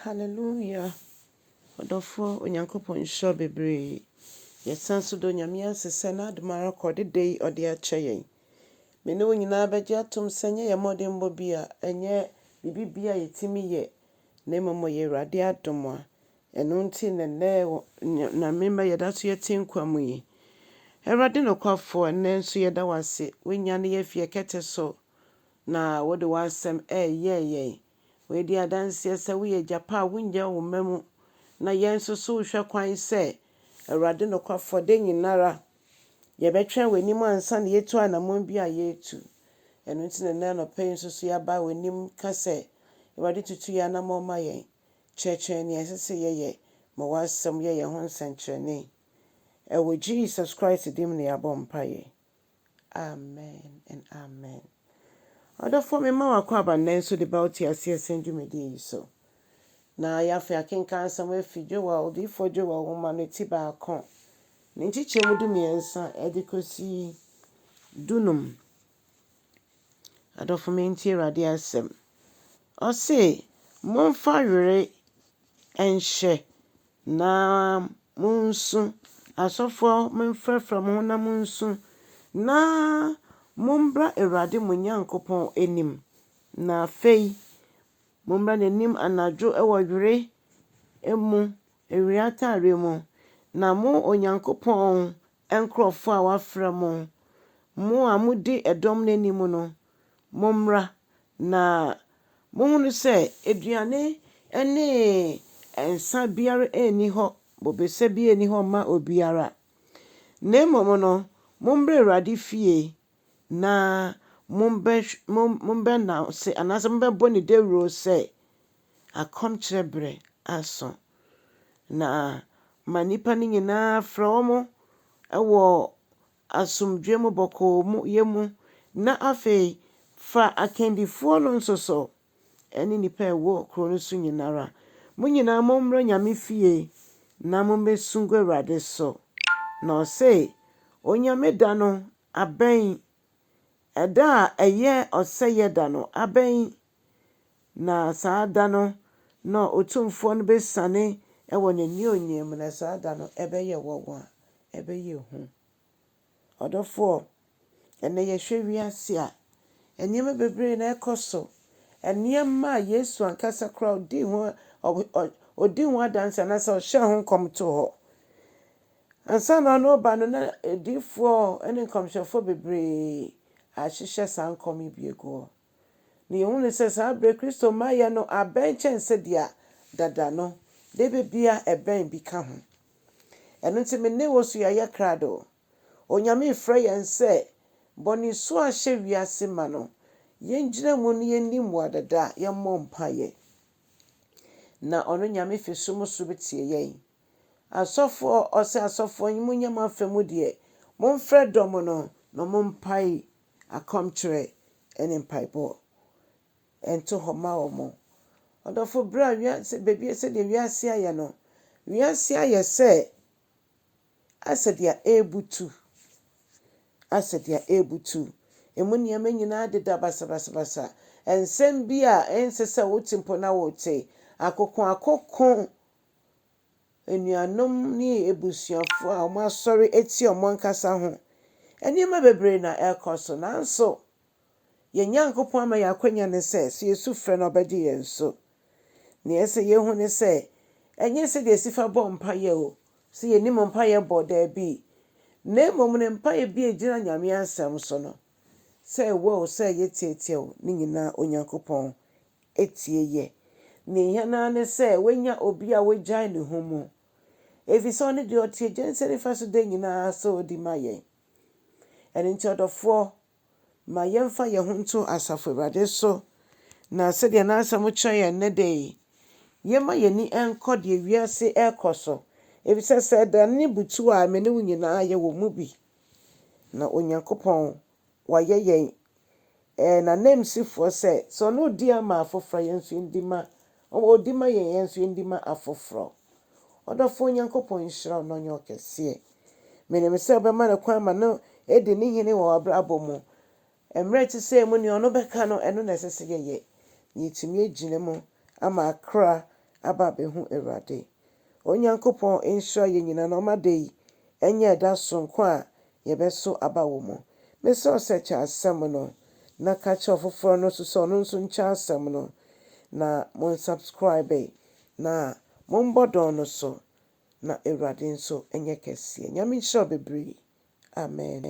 Hallelujah. Odofo onyankopon sho bebre. Yesanso do nyame asese na admara kode dei ode ache yen. Me ne wonyina beje atom senye ye modern bobia enye bibibia yetimi ye na momo ye rade adomwa. Eno nti ne na memba yedaso yetinkwam yi. Erade no kwafo ne nso yeda wase. Wonya ne ye fie kete so na wode wasem ye. We di adanse se we japa wunja wo memu na yenso so hwe kwan se awurade no kwafo de nyinara ye betwen w'anim ansa na yetu anamon bi a yetu eno nti ne no pay nso so ya ba w'anim ka se awurade tutu ya na mo ma yen cheche ne yesese ye ma wasem ye ho nsenkyerene ewo Jesus Christ dim ne abom paye. Amen and amen. Odofo me ma wakwa abanenso de bauti ase sendwumedi so. Na yafe akenkan sam afidwo wa odifo dwo wa homa no ti ba akon. Ne nchichemu du miensa edikosi dunum. Adofo me nti Awurade asem. O se momfa were enhye na munsu asofo memfrafra mo na munsu na mombra Awurade mo Nyankopɔn enim na afei mombra n'anim anadwo ewo were emu ewiatare mu na mo Onyankopɔn enkrofo a wafra mo a mudi edom n'anim no mombra na mohunu se eduane ene ensa biara eni ho bobese bi eni ho ma obiara na emomo no mombra Awurade fie na mombe na se anase mombe boni dewro se akɔmkyerɛ bre aso na manipa ni nyina fra omo ewo asomdwe mu boko mu yemu na afei fa akendifo no nsoso eni nipa ewo kro no so nyinara mo nyina mommra nyame fie na mombesungu Awurade so na o se onyame da no aben eda eye oseye da no aben na saada no no otumfo no besane ewo n'ani onyem na saada no ebeye wowa ebeye hu odofo ene ye hwe wiase a eniem bebre na ekoso eniem ma Yesu ankasa kra odi hu adanse na sa o hye ho komto ho ansa na no ba no na edifo ene nkomhyefo bebre a hyehyɛ sankom biego ne yehunu se sa bre Kristo maye no aben chense dia dada no debe bia eben bi ka ho eno nti me ne wosu ya ye krado onyame fra yen se boni so a hye wiase ma no yengyina mu no yenim wadada yemmɔ mpaye na ono nyame fisum so betie yen asofo ose asofo nyimunyam afemu de momfrɛ dom no no mompae akɔmkyerɛ ene mpaebɔ ento homa omo odofo bra wiase bebie se de wiase aye no wiase aye se asedia ebutu emu niam nyina deda basa ensem bi a ensese wotimpo na wote akoko enuanom ni ebusuafo a omo asori eti omo nkasa ho enima bebre na ekoso nanso ye Nyankopɔn ama yakwanya ne se Yesu frɛ no obedi yenso ne ese yehu ne se enye se de sifa bɔ mpaye o se ye nim mpaye bɔ da bi na mmom ne mpaye bi ejira nyame ansɛm so no se wo se yetietie o ne nyina Onyankopɔn etie ye ne hena ne se wenya obi a wogyae ne homu efisɛ ɔne de otie gyense ne fa so de nyina so odi maye ene nti odofo ma yemfa ye ho nto asafo Awurade so na se de na asɛm kyerɛ ne de yema yeni enko de wiase ekoso efisɛ se da ne butu a me ne wo nyina ye wo mu bi na Onyankopɔn waye yen na nemsifo se so no di ama afofra yenso ndima odi ma yenso ndima afofro odofo Onyankopɔn hyira no nyo kese menem se obema ne kwan ma no edi ne hene wo abrabo mu emre ti se mu ne ono beka no eno na sese ye yetumi agina mu ama akra aba abɛhu Awurade. Onyankopɔn nhyira yɛn nyinaa na ɔma da yi ɛnyɛ ɛda sonko a yɛbɛso aba wɔ mu. Mesrɛ sɛ kyɛ asɛm no na ka kyerɛ ɔfoforɔ no nso sɛ ɔno nso nkyɛ asɛm no na subscribe na mombɔ dɔn no so na Awurade nso ɛnyɛ kɛseɛ. Nyame nhyira bebree. Amen.